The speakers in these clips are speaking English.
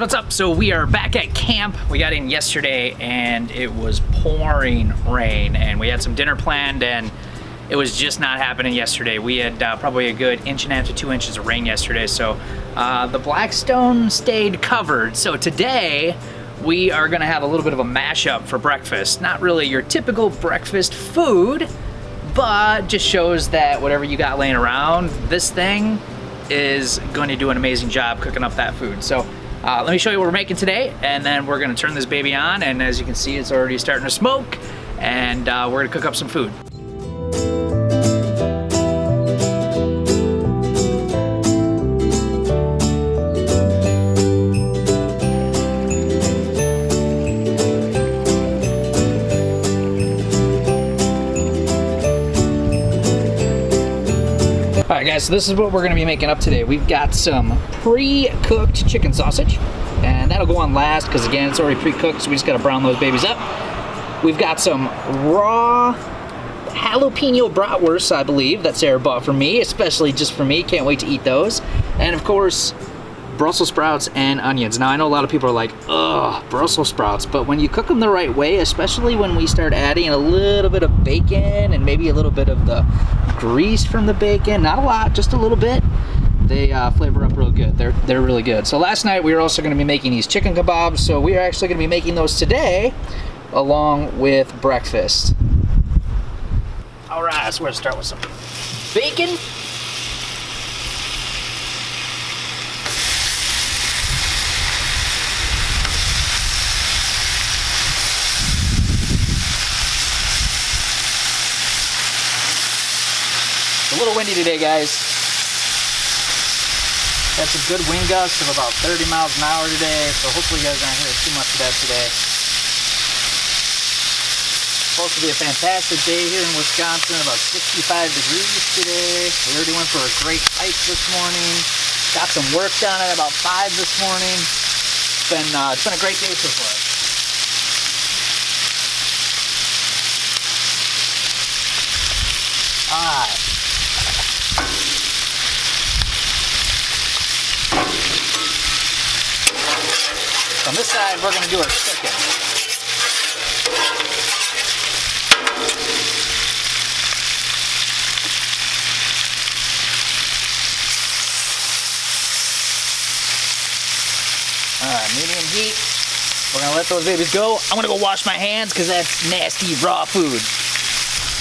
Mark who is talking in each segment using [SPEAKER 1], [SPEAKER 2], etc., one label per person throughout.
[SPEAKER 1] what's up? So we are back at camp. We got in yesterday and it was pouring rain, and we had some dinner planned and it was just not happening yesterday. We had probably a good 1.5 to 2 inches of rain yesterday, so the Blackstone stayed covered. So today we are gonna have a little bit of a mashup for breakfast. Not really your typical breakfast food, but just shows that whatever you got laying around, this thing is going to do an amazing job cooking up that food. So let me show you what we're making today, and then we're gonna turn this baby on, and as you can see, it's already starting to smoke, and we're gonna cook up some food. All right, guys, so this is what we're gonna be making up today. We've got some pre-cooked chicken sausage, and that'll go on last because, again, it's already pre-cooked, so we just gotta brown those babies up. We've got some raw jalapeno bratwurst, I believe, that Sarah bought for me, especially just for me. Can't wait to eat those. And, of course, Brussels sprouts and onions. Now, I know a lot of people are like, ugh, Brussels sprouts, but when you cook them the right way, especially when we start adding a little bit of bacon and maybe a little bit of the grease from the bacon, not a lot, just a little bit, they flavor up real good. They're really good. So last night we were also going to be making these chicken kebabs, so we are actually going to be making those today along with breakfast. All right, so we're going to start with some bacon. A little windy today, guys. Got some good wind gusts of about 30 miles an hour today, so hopefully you guys aren't hearing too much of that today. Supposed to be a fantastic day here in Wisconsin, about 65 degrees today. We already went for a great hike this morning. Got some work done at about 5 this morning. It's been a great day so far. All right. On this side, we're going to do our chicken. All right, medium heat. We're going to let those babies go. I'm going to go wash my hands because that's nasty raw food.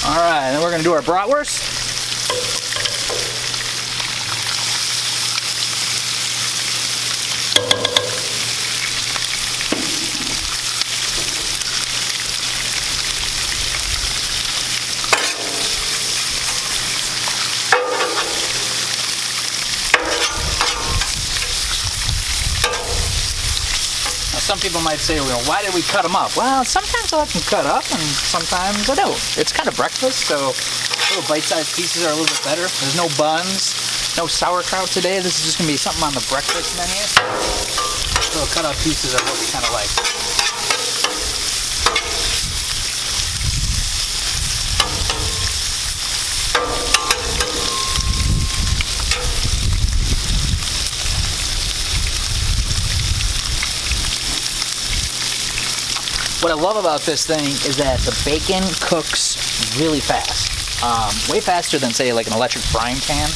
[SPEAKER 1] All right, then we're going to do our bratwurst. Some people might say, well, why did we cut them up? Well, sometimes I let them cut up, and sometimes I don't. It's kind of breakfast, so little bite-sized pieces are a little bit better. There's no buns, no sauerkraut today. This is just going to be something on the breakfast menu. Little cut-up pieces are what we kind of like. What I love about this thing is that the bacon cooks really fast. Way faster than, say, like an electric frying pan.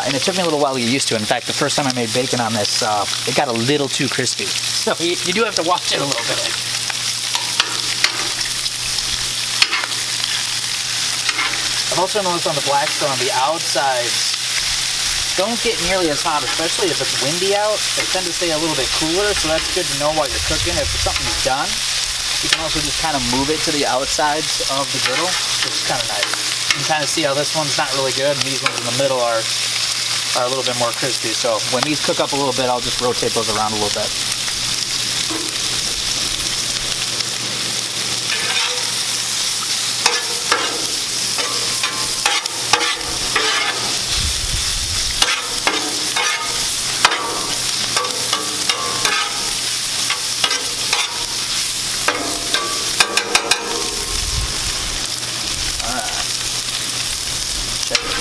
[SPEAKER 1] And it took me a little while to get used to it. In fact, the first time I made bacon on this, it got a little too crispy. So you do have to watch it a little bit. I've also noticed on the Blackstone, the outsides don't get nearly as hot, especially if it's windy out. They tend to stay a little bit cooler, so that's good to know while you're cooking. If something's done, you can also just kind of move it to the outsides of the griddle, which is kind of nice. You can kind of see how this one's not really good, and these ones in the middle are a little bit more crispy. So when these cook up a little bit, I'll just rotate those around a little bit.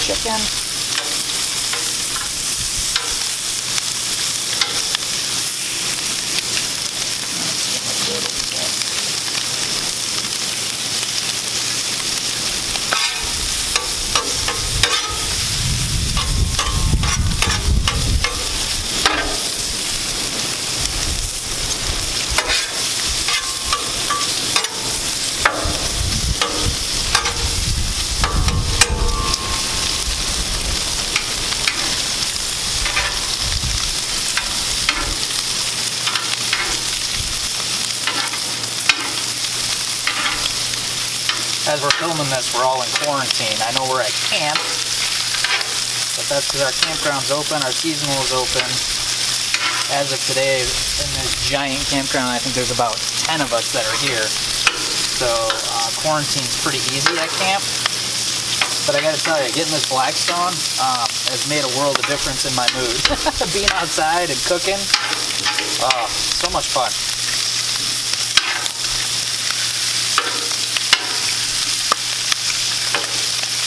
[SPEAKER 1] Chicken. As we're filming this, we're all in quarantine. I know we're at camp, but that's because our campground's open, our seasonal is open. As of today, in this giant campground, I think there's about 10 of us that are here. So quarantine's pretty easy at camp. But I gotta tell you, getting this Blackstone has made a world of difference in my mood. Being outside and cooking, so much fun.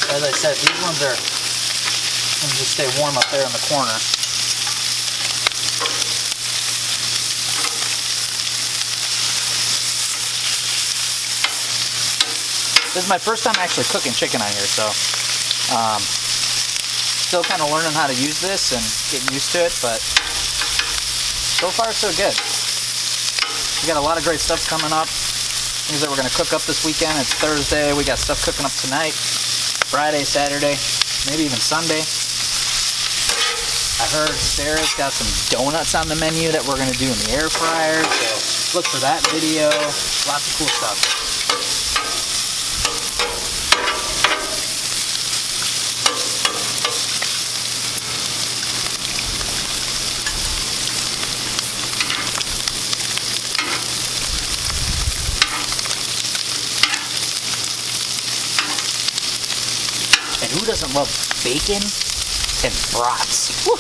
[SPEAKER 1] As I said, these ones are going to just stay warm up there in the corner. This is my first time actually cooking chicken on here, so still kind of learning how to use this and getting used to it, but so far so good. We got a lot of great stuff coming up. Things that we're going to cook up this weekend. It's Thursday. We got stuff cooking up tonight. Friday, Saturday, maybe even Sunday. I heard Sarah's got some donuts on the menu that we're going to do in the air fryer, so look for that video. Lots of cool stuff. And who doesn't love bacon and brats? Woo.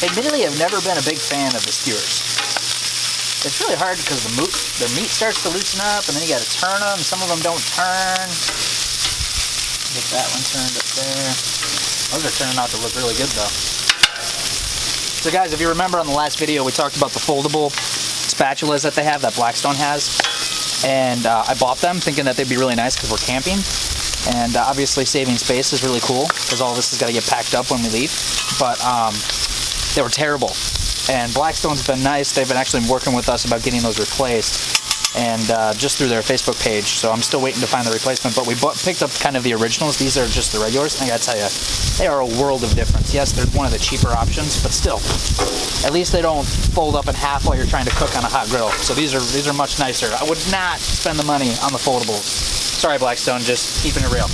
[SPEAKER 1] Admittedly, I've never been a big fan of the skewers. It's really hard because their meat starts to loosen up, and then you got to turn them. Some of them don't turn. Get that one turned up there. Those are turning out to look really good, though. So, guys, if you remember on the last video, we talked about the foldable spatulas that they have, that Blackstone has, and I bought them thinking that they'd be really nice because we're camping. And obviously, saving space is really cool because all this has got to get packed up when we leave. But they were terrible, and Blackstone's been nice. They've been actually working with us about getting those replaced, and just through their Facebook page, so I'm still waiting to find the replacement, but we picked up kind of the originals. These are just the regulars, and I gotta tell you, they are a world of difference. Yes, they're one of the cheaper options, but still, at least they don't fold up in half while you're trying to cook on a hot griddle, so these are much nicer. I would not spend the money on the foldables. Sorry, Blackstone, just keeping it real.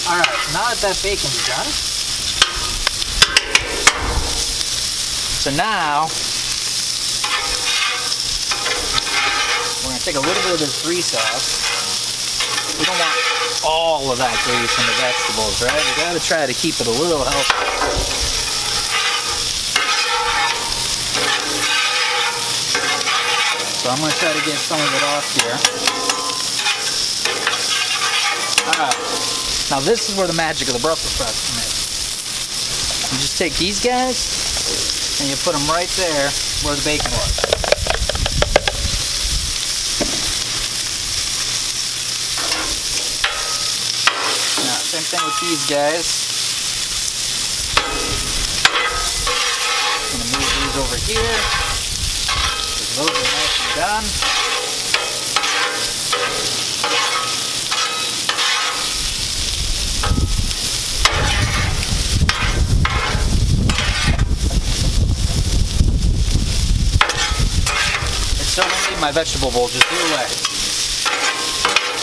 [SPEAKER 1] Alright, now that bacon's done, so now we're going to take a little bit of this grease off. We don't want all of that grease in the vegetables, right? We got to try to keep it a little healthy. So I'm going to try to get some of it off here. Alright. Now this is where the magic of the Brussels sprouts come in. You just take these guys and you put them right there where the bacon was. Now same thing with these guys. I'm gonna move these over here because those are nice and done. Still don't need my vegetable bowl, just do away.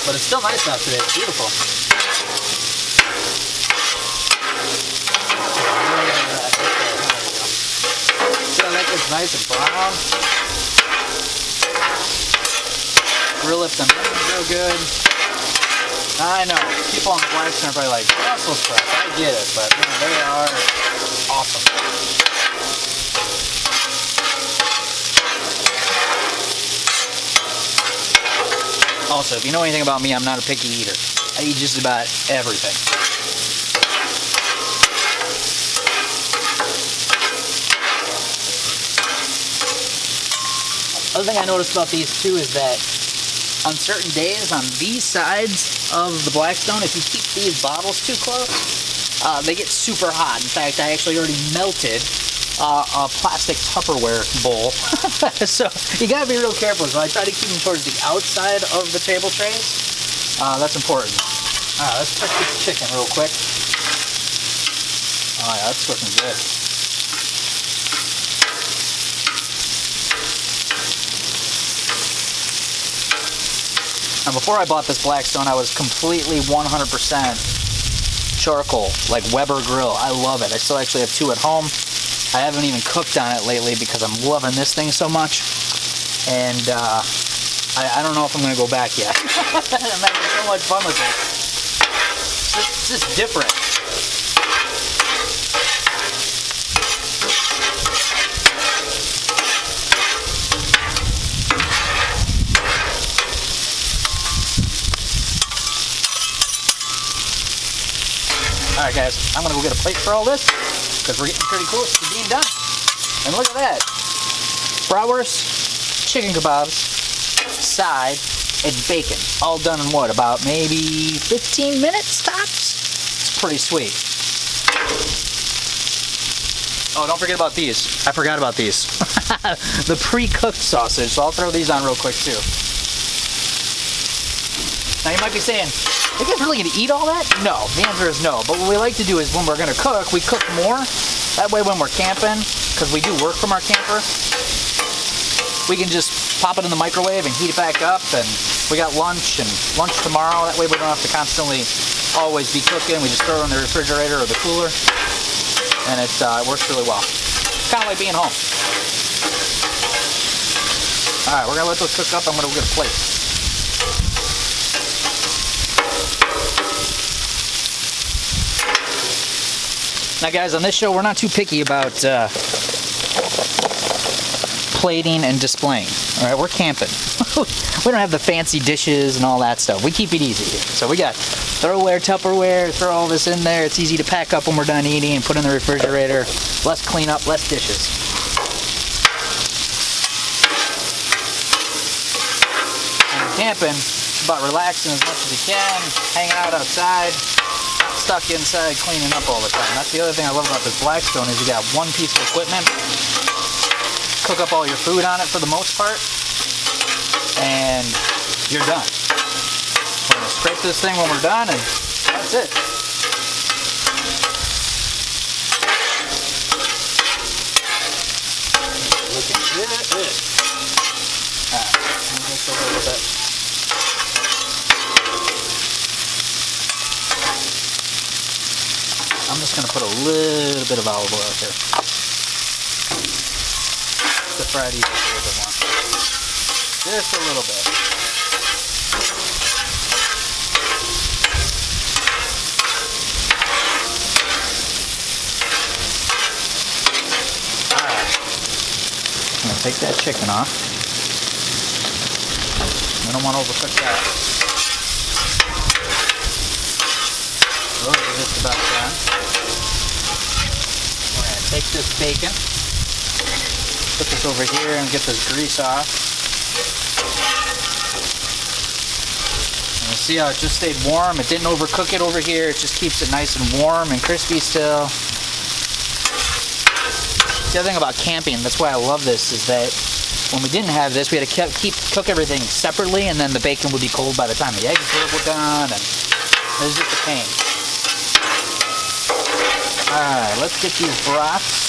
[SPEAKER 1] But it's still nice out today, it's beautiful. See how that gets nice and brown? Grill it them real good. I know, people on the Blackstone are probably like, Brussels sprouts, I get it, but man, they are awesome. Also, if you know anything about me, I'm not a picky eater. I eat just about everything. Other thing I noticed about these too is that on certain days, on these sides of the Blackstone, if you keep these bottles too close, they get super hot. In fact, I actually already melted a plastic Tupperware bowl. So you gotta be real careful. So I try to keep them towards the outside of the table trays. That's important. Alright, let's cook this chicken real quick. Oh yeah, that's cooking good. Now before I bought this Blackstone, I was completely 100% charcoal, like Weber grill. I love it. I still actually have 2 at home. I haven't even cooked on it lately because I'm loving this thing so much. And I don't know if I'm going to go back yet. I'm having so much fun with it. It's just different. Alright guys, I'm going to go get a plate for all this because we're getting pretty close to being done. And look at that. Bratwurst, chicken kebabs, side, and bacon. All done in what, about maybe 15 minutes tops? It's pretty sweet. Oh, don't forget about these. I forgot about these. The pre-cooked sausage, so I'll throw these on real quick too. Now you might be saying, are you guys really gonna eat all that? No, the answer is no. But what we like to do is when we're gonna cook, we cook more. That way when we're camping, because we do work from our camper, we can just pop it in the microwave and heat it back up, and we got lunch tomorrow. That way we don't have to constantly always be cooking. We just throw it in the refrigerator or the cooler, and it works really well. Kind of like being home. All right, we're gonna let those cook up. I'm gonna go get a plate. Now guys, on this show, we're not too picky about plating and displaying. All right, we're camping. We don't have the fancy dishes and all that stuff. We keep it easy here. So we got throwaware, Tupperware, throw all this in there. It's easy to pack up when we're done eating and put in the refrigerator. Less cleanup, less dishes. When you're camping, it's about relaxing as much as you can, hanging out outside, stuck inside cleaning up all the time. That's the other thing I love about this Blackstone is you got one piece of equipment, cook up all your food on it for the most part, and you're done. We're gonna scrape this thing when we're done, and that's it. Looking good. Alright, let me mix it a little bit. I'm just going to put a little bit of olive oil here. To fry these up a little bit more. Just a little bit. Alright. I'm going to take that chicken off. I don't want to overcook that. Those are just about done. We're going to take this bacon, put this over here and get this grease off. And you see how it just stayed warm? It didn't overcook it over here. It just keeps it nice and warm and crispy still. The other thing about camping, that's why I love this, is that when we didn't have this, we had to cook everything separately, and then the bacon would be cold by the time the eggs were done, and it was just a pain. Alright, let's get these broths.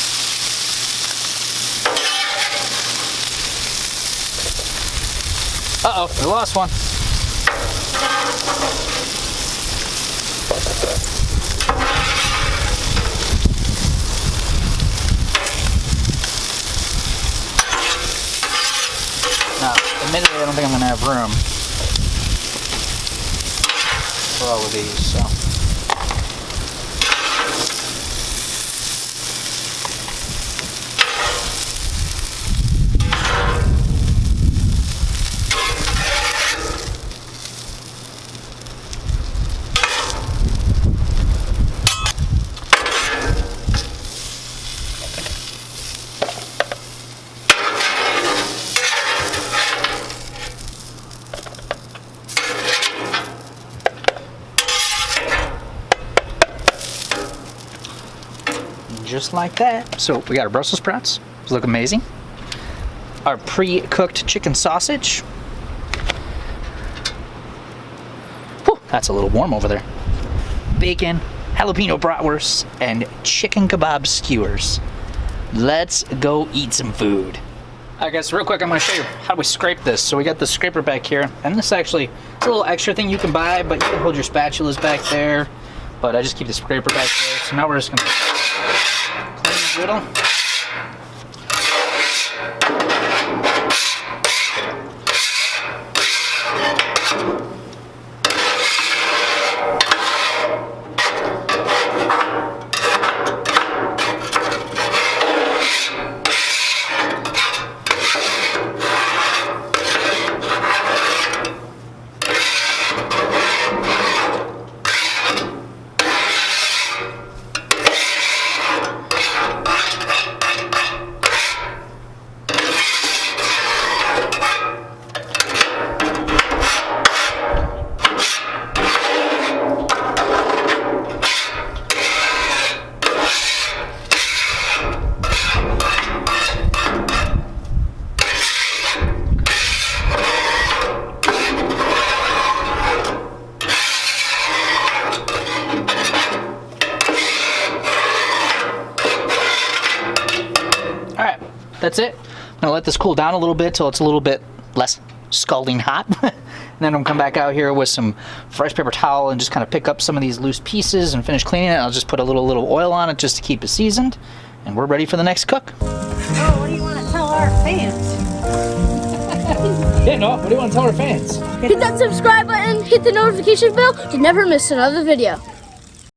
[SPEAKER 1] Uh-oh, we lost one. Now, admittedly, I don't think I'm going to have room for all of these, so. just like that. So we got our Brussels sprouts. Those look amazing. Our pre-cooked chicken sausage. Whew, that's a little warm over there. Bacon, jalapeno bratwurst, and chicken kebab skewers. Let's go eat some food. All right guys, real quick, I'm gonna show you how we scrape this. So we got the scraper back here, and this actually, it's a little extra thing you can buy, but you can hold your spatulas back there. But I just keep the scraper back there. So now we're just gonna clean the griddle. Alright, that's it. I'm gonna let this cool down a little bit till it's a little bit less scalding hot. And then I'm gonna come back out here with some fresh paper towel and just kind of pick up some of these loose pieces and finish cleaning it. I'll just put a little oil on it just to keep it seasoned. And we're ready for the next cook.
[SPEAKER 2] Oh, what do you want to tell our fans?
[SPEAKER 1] Yeah, no, what do you want to tell our fans?
[SPEAKER 3] Hit that subscribe button, hit the notification bell to never miss another video.